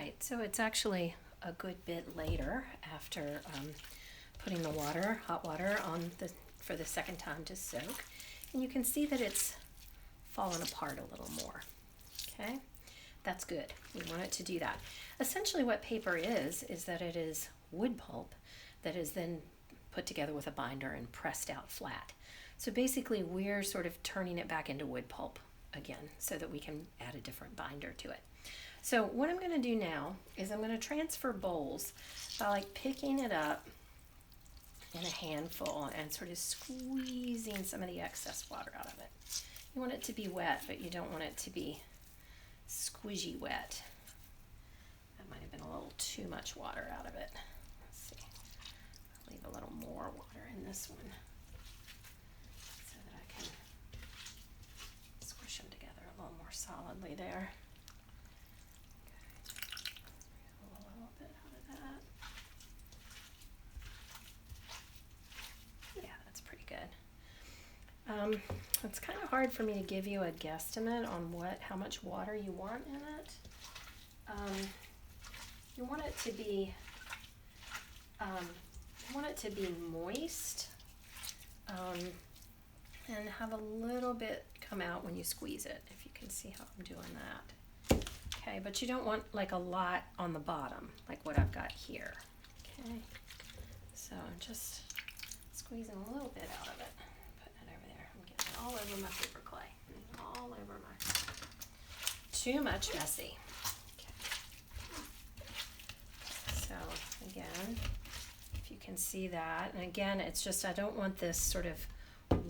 right, so it's actually a good bit later after putting the water, hot water, on for the second time to soak. And you can see that it's fallen apart a little more, okay? That's good. We want it to do that. Essentially what paper is that it is wood pulp that is then put together with a binder and pressed out flat. So basically we're sort of turning it back into wood pulp again so that we can add a different binder to it. So what I'm going to do now is I'm going to transfer bowls by like picking it up in a handful and sort of squeezing some of the excess water out of it. You want it to be wet, but you don't want it to be squishy wet. That might have been a little too much water out of it. Let's see. I'll leave a little more water in this one so that I can squish them together a little more solidly there. It's kind of hard for me to give you a guesstimate on how much water you want in it. You want it to be moist and have a little bit come out when you squeeze it, if you can see how I'm doing that. Okay, but you don't want like a lot on the bottom, like what I've got here. Okay, so I'm just squeezing a little bit out of it. All over my paper clay, all over my, too much messy. Okay. So again, if you can see that, and again, it's just, I don't want this sort of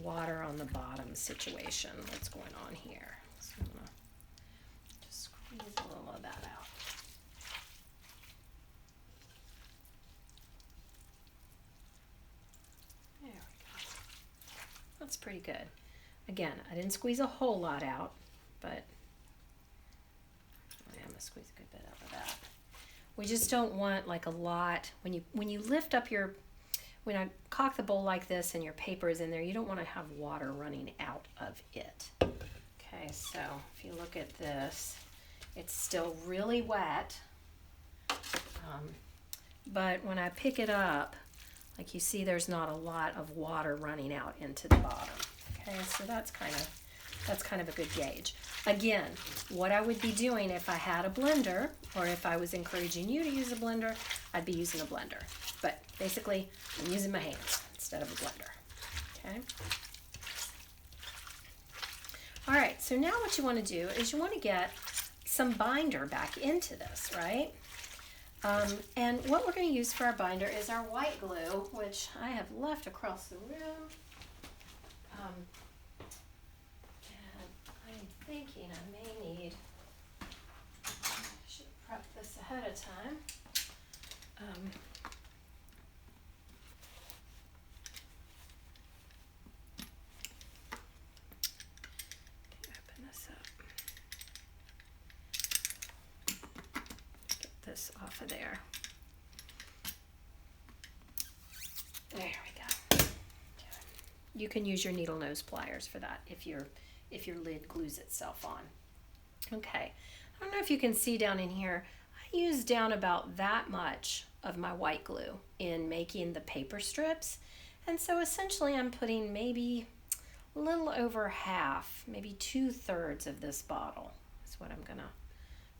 water on the bottom situation that's going on here. So I'm gonna just squeeze a little of that out. There we go. That's pretty good. Again, I didn't squeeze a whole lot out, but I am gonna squeeze a good bit out of that. We just don't want like a lot, when you lift up when I cock the bowl like this and your paper is in there, you don't want to have water running out of it. Okay, so if you look at this, it's still really wet, but when I pick it up, like you see, there's not a lot of water running out into the bottom. Okay, so that's kind of a good gauge. Again, what I would be doing if I had a blender, or if I was encouraging you to use a blender, I'd be using a blender. But basically, I'm using my hands instead of a blender. Okay. All right, so now what you want to do is you want to get some binder back into this, right? And what we're going to use for our binder is our white glue, which I have left across the room. And I'm thinking I may need, I should prep this ahead of time. Open this up. Get this off of there. There we go. You can use your needle nose pliers for that if your lid glues itself on. Okay, I don't know if you can see down in here, I used down about that much of my white glue in making the paper strips, and so essentially I'm putting maybe a little over half, maybe 2/3 of this bottle is what I'm gonna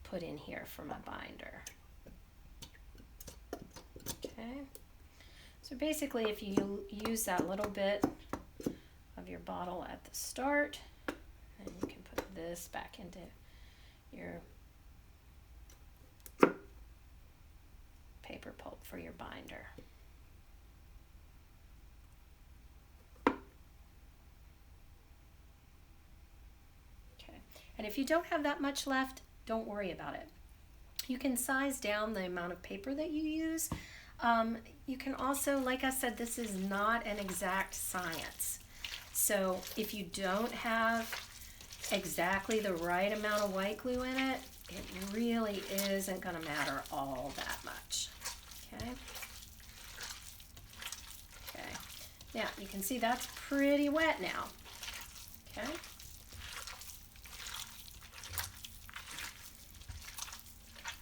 put in here for my binder. Okay, so basically if you use that little bit of your bottle at the start, then you can put this back into your paper pulp for your binder. Okay, and if you don't have that much left, don't worry about it. You can size down the amount of paper that you use. You can also, like I said, this is not an exact science. So if you don't have exactly the right amount of white glue in it, it really isn't going to matter all that much. Okay. Okay. Now you can see that's pretty wet now. Okay.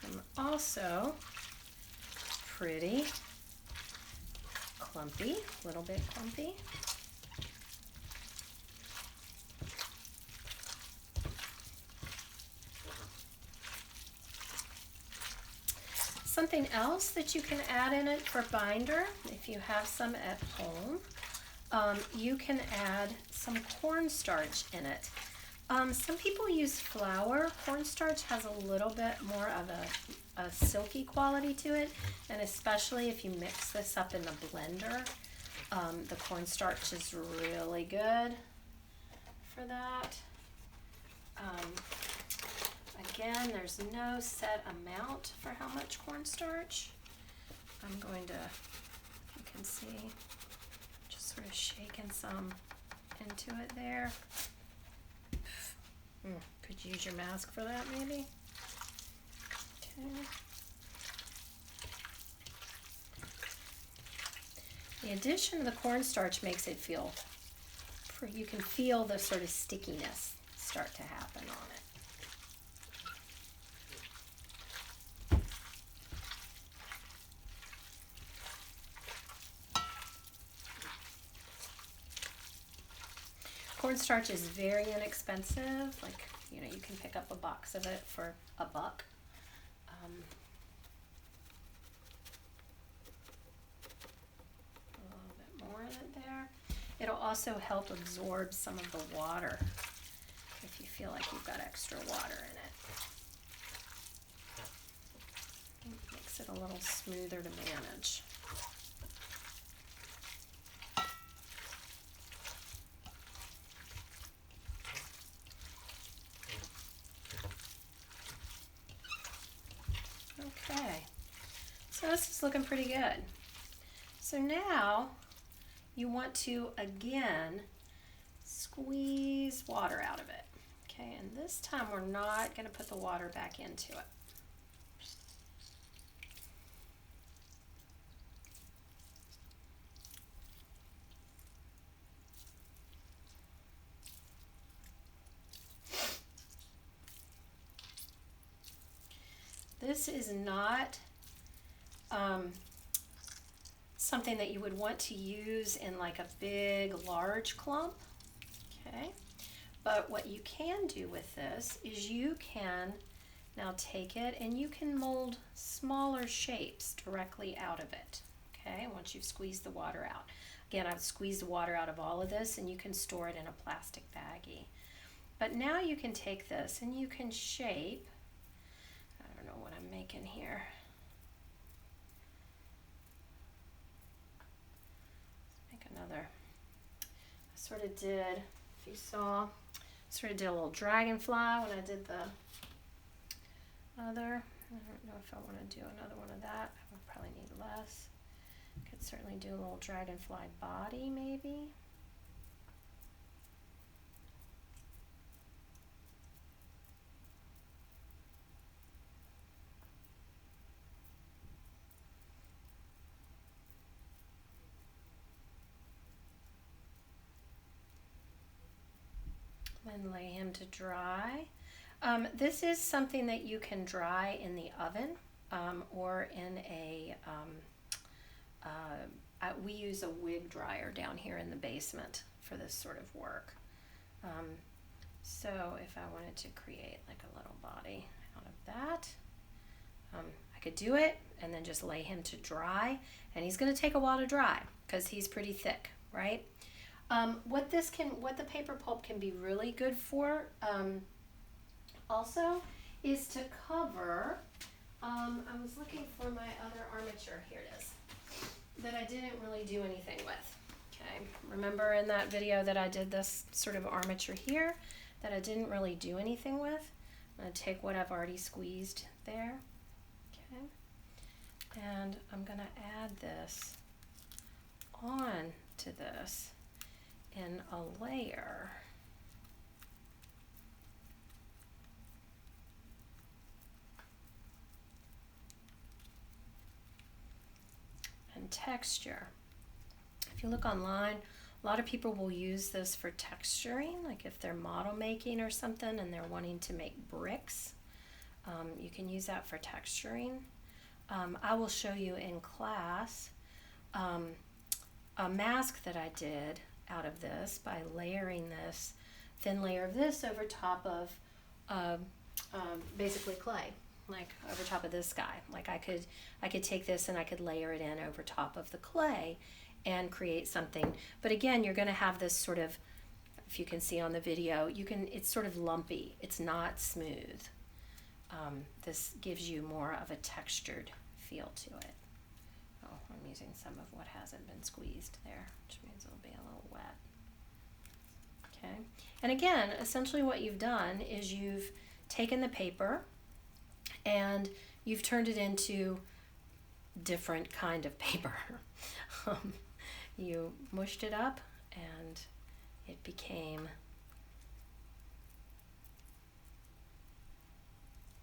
I'm also pretty clumpy, a little bit clumpy. Something else that you can add in it for binder, if you have some at home, you can add some cornstarch in it. Some people use flour. Cornstarch has a little bit more of a silky quality to it, and especially if you mix this up in the blender, the cornstarch is really good for that. Again, there's no set amount for how much cornstarch. I'm going to, you can see, just sort of shaking some into it there. Could use your mask for that maybe. Okay. The addition of the cornstarch makes it feel, you can feel the sort of stickiness start to happen on it. Cornstarch is very inexpensive. Like, you know, you can pick up a box of it for $1. A little bit more of it there. It'll also help absorb some of the water if you feel like you've got extra water in it. It makes it a little smoother to manage. Okay, so this is looking pretty good. So now you want to again squeeze water out of it. Okay, and this time we're not going to put the water back into it. This is not something that you would want to use in like a big, large clump, okay? But what you can do with this is you can now take it and you can mold smaller shapes directly out of it, okay? Once you've squeezed the water out. Again, I've squeezed the water out of all of this and you can store it in a plastic baggie. But now you can take this and you can shape, I don't know what I'm making here. Let's make another. I sort of did, if you saw, sort of did a little dragonfly when I did the other. I don't know if I want to do another one of that. I would probably need less. Could certainly do a little dragonfly body maybe. And lay him to dry. This is something that you can dry in the oven or in a, we use a wig dryer down here in the basement for this sort of work. So if I wanted to create like a little body out of that, I could do it and then just lay him to dry. And he's going to take a while to dry because he's pretty thick, right? What the paper pulp can be really good for also is to cover, I was looking for my other armature, here it is, that I didn't really do anything with. Okay, remember in that video that I did this sort of armature here that I didn't really do anything with? I'm going to take what I've already squeezed there, okay, and I'm going to add this on to this in a layer. And texture. If you look online, a lot of people will use this for texturing, like if they're model making or something and they're wanting to make bricks. You can use that for texturing. I will show you in class a mask that I did out of this by layering this thin layer of this over top of basically clay, like over top of this guy. Like I could take this and I could layer it in over top of the clay and create something. But again, you're going to have this sort of, if you can see on the video, it's sort of lumpy. It's not smooth. This gives you more of a textured feel to it. Oh, I'm using some of what hasn't been squeezed there, which means it'll be a little wet. Okay, and again, essentially what you've done is you've taken the paper and you've turned it into different kind of paper. You mushed it up and it became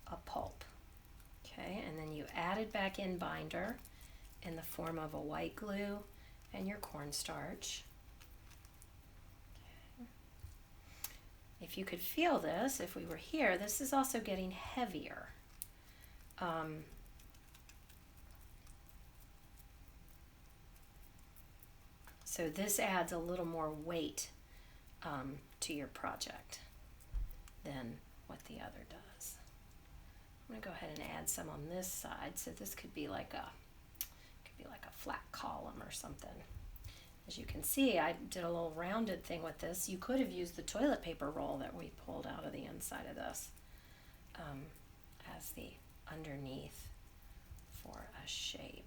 a pulp. Okay, and then you added back in binder in the form of a white glue and your cornstarch. Okay. If you could feel this, if we were here, this is also getting heavier. So this adds a little more weight to your project than what the other does. I'm gonna go ahead and add some on this side. So this could be like a flat column or something. As you can see, I did a little rounded thing with this. You could have used the toilet paper roll that we pulled out of the inside of this as the underneath for a shape.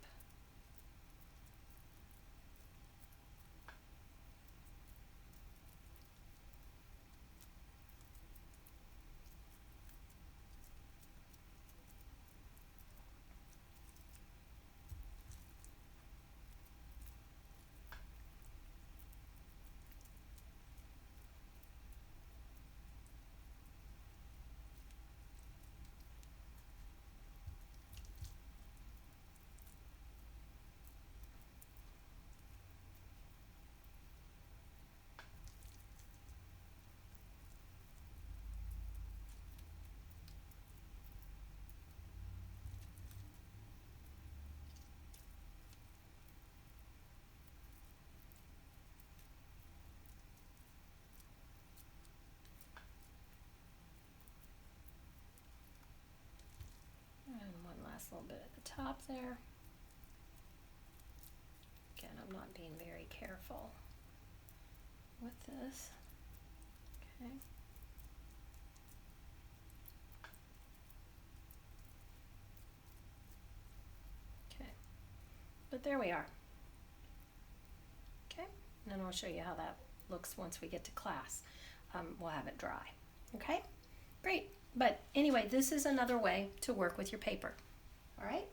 And one last little bit at the top there. Again, I'm not being very careful with this. Okay. Okay. But there we are. Okay. And then I'll show you how that looks once we get to class. We'll have it dry. Okay? Great. But anyway, this is another way to work with your paper. All right?